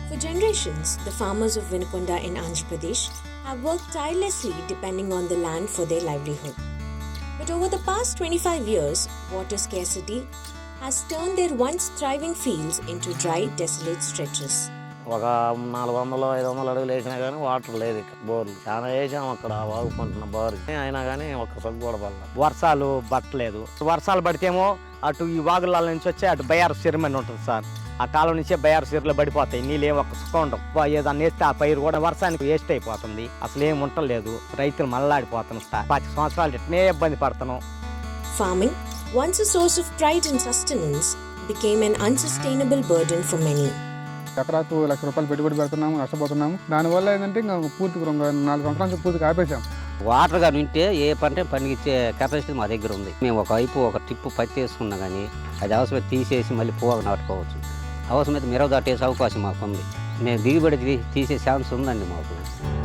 For generations, the farmers of Vinukonda in Andhra Pradesh have worked tirelessly depending on the land for their livelihood. But over the past 25 years, water scarcity has turned their once thriving fields into dry, desolate stretches. ఒక 400-500 అడుగులు వేసినా కానీ water లేదు. ఇక్కడ బోర్లు చాలా వేసాం అక్కడ వాగుకుంటున్న బోర్ అయినా కానీ ఒక్క సగ్గు కూడా పడలేదు. వర్షాలు పట్టలేదు. వర్షాలు పడితేమో అటు ఈ వాగుల నుంచి వచ్చి అటు బయ్యారు సిరిమని ఉంటుంది సార్. ఆ కాలం నుంచే బయ్యారు సిరులు పడిపోతాయి. నీళ్ళు ఏమి ఒక్క సుఖం ఉండవు. ఏదన్నా వేస్తే ఆ పైరు కూడా వర్షానికి వేస్ట్ అయిపోతుంది. అసలు ఏమి ఉండలేదు. రైతులు మళ్ళాడిపోతున్నారు. 10 సంవత్సరాలు ఇట్నే ఇబ్బంది పడుతున్నాం. Farming, once a source of pride and sustenance, became an unsustainable burden for many. ఎకరాకు ₹1,00,000 పెట్టుబడి పెడుతున్నాము, నష్టపోతున్నాము. దానివల్ల ఏంటంటే ఇంకా పూర్తిగా 4 సంవత్సరాల నుంచి పూర్తిగా ఆపేసాం. వాటర్ కానీ ఉంటే ఏ పంట పండించే కెపాసిటీ మా దగ్గర ఉంది. మేము ఒకవైపు ఒక టిప్పు పత్తి వేసుకున్నా కానీ అది అవసరమైతే తీసేసి మళ్ళీ పువ్వు నాటుకోవచ్చు. అవసరమైతే మిరవ దాటేసే అవకాశం మాకు ఉంది. మేము దిగుబడి తీసే ఛాన్స్ ఉందండి మాకు.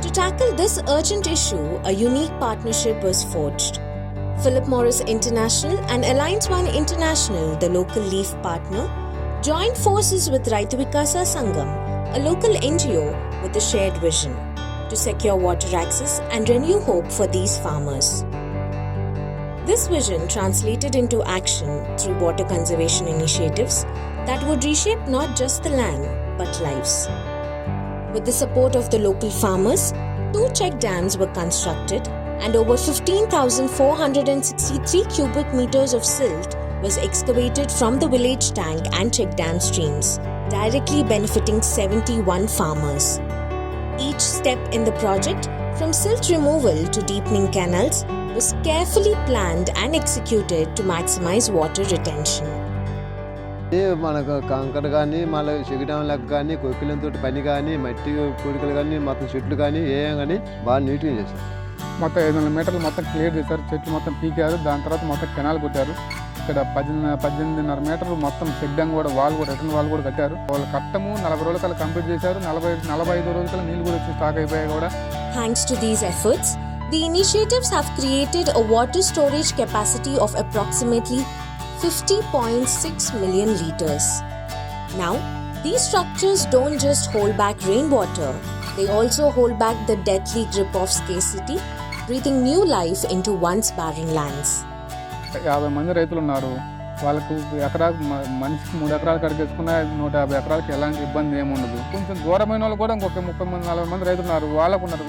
To tackle this urgent issue, a unique partnership was forged. Philip Morris International and Alliance One International, the local leaf partner, joined forces with Raitu Vikasa Sangam, a local NGO with a shared vision to secure water access and renew hope for these farmers. This vision translated into action through water conservation initiatives that would reshape not just the land but lives. With the support of the local farmers, 2 check dams were constructed and over 15,463 cubic meters of silt was excavated from the village tank and check dam streams, directly benefiting 71 farmers. Each step in the project, from silt removal to deepening canals, was carefully planned and executed to maximize water retention. మనకు కంకర కానీ మళ్ళీ చెగిటాంలకు కానీ కొక్కిలంతో పని కానీ మట్టి పూడికలు కానీ మొత్తం చెట్లు కానీ ఏం కానీ బాగా నీట్గా చేశారు. మొత్తం 500 మీటర్లు మొత్తం క్లియర్ చేశారు. చెట్లు మొత్తం పీకారు. దాని తర్వాత మొత్తం కెనాల్ కొట్టారు. ఇక్కడ 18.5 మీటర్లు మొత్తం చెక్ డ్యామ్ కూడా రిటర్న్ వాల్ కూడా కట్టారు. వాళ్ళు కట్టము 40 రోజుల కంప్లీట్ చేశారు. 45 రోజుల నీళ్ళు కూడా వచ్చి స్టాక్ అయిపోయాయి కూడా. Thanks to these efforts, the initiatives have created a water storage capacity of approximately 50.6 million liters. Now, these structures don't just hold back rainwater, they also hold back the deathly grip of scarcity, breathing new life into once barren lands. 50 మంది రైతులు ఉన్నారు. వాళ్ళకు ఎకరాకు మనిషికి 3 ఎకరాలు కడిగేసుకున్న 150 ఎకరాలకి ఎలాంటి ఇబ్బంది ఏమి ఉండదు. కొంచెం దూరమైన వాళ్ళు కూడా ఇంకొక 30-40 మంది రైతులు ఉన్నారు.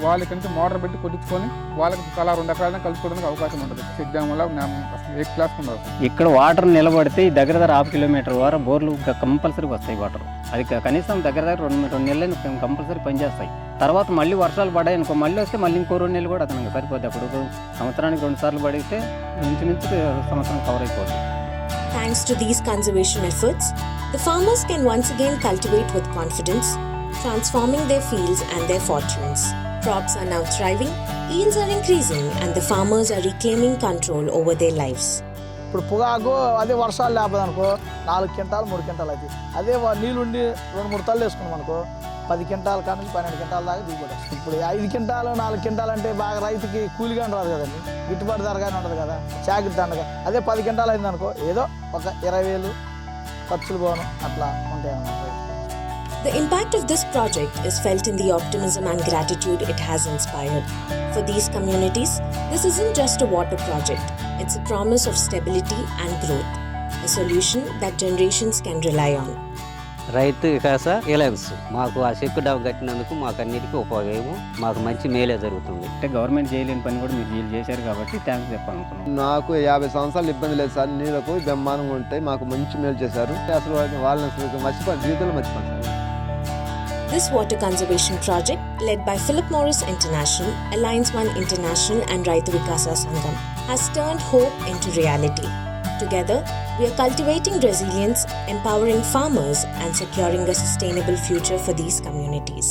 వాళ్ళకి నుంచి మోటార్ పెట్టి కొట్టించుకొని వాళ్ళకి తలా 2 ఎకరాలను కలుసుకోవడానికి అవకాశం ఉంటుంది. చెక్ డ్యామ్ వల్ల ఏ క్లాస్ ఉన్నారు. ఇక్కడ వాటర్ నిలబడితే ఈ దగ్గర 1/2 కిలోమీటర్ వరకు బోర్లు కంపల్సరీగా వస్తాయి వాటర్. అది కనీసం దగ్గర 2 నెలలు కంపల్సరీ పనిచేస్తాయి. తర్వాత మళ్ళీ వర్షాలు పడాయి అనుకో, మళ్ళీ వస్తే మళ్ళీ ఇంకో 2 నెలలు కూడా అతనికి సరిపోద్ది. అప్పుడు సంవత్సరానికి 2 సార్లు పడితే నుంచి సంవత్సరం కవర్ అయిపోతుంది. Thanks to these conservation efforts, the farmers can once again cultivate with confidence, transforming their fields and their fortunes. Crops are now thriving, yields are increasing, and the farmers are reclaiming control over their lives. ఇప్పుడు పొగాకు అదే వర్షాలు లేకపోదనుకో 4 quintal 3 quintal అవుతుంది. అదే నీళ్ళుండి 2-3 తల్లు వేసుకున్నాం అనుకో 10 క్వింటాల కానీ 12 క్వింటాల దాకా దిగుబడి వస్తుంది. ఇప్పుడు 5 క్వింటాలు 4 క్వింటాలు అంటే బాగా రైతుకి కూలిగా రాదు కదండి, గిట్టుబాటు ధరగానే ఉండదు కదా, చాకిరి దండగా. అదే 10 క్వింటాలు అయింది అనుకో ఏదో ఒక 20,000 ఖర్చులు పోను అట్లా ఉంటాయి అన్నమాట. The impact of this project is felt in the optimism and gratitude it has inspired. For these communities, this isn't just a water project, it's a promise of stability and growth, a solution that generations can rely on. రైతు వికాస alliance మాకు ఆ చెక్కు dam కట్టినందుకు మాకు అన్నిటికీ ఉపయోగము, మాకు మంచి మేలే జరుగుతుంది. అంటే గవర్నమెంట్ చేయలేని పని కూడా మీరు చేశారు కాబట్టి థ్యాంక్స్ చెప్పాలనుకున్నాం. నాకు 50 సంవత్సరాలు ఇబ్బంది లేదు సార్. నీళ్ళకు బ్రహ్మాండంగా ఉంటాయి. మాకు మంచి మేలు చేశారు. అసలు వాళ్ళని మర్చిపోయి జీవితంలో మర్చిపోతాను sir. This water conservation project, led by Philip Morris International, Alliance One International and Raitu Vikasa Sangam, has turned hope into reality. Together, we are cultivating resilience, empowering farmers, and securing a sustainable future for these communities.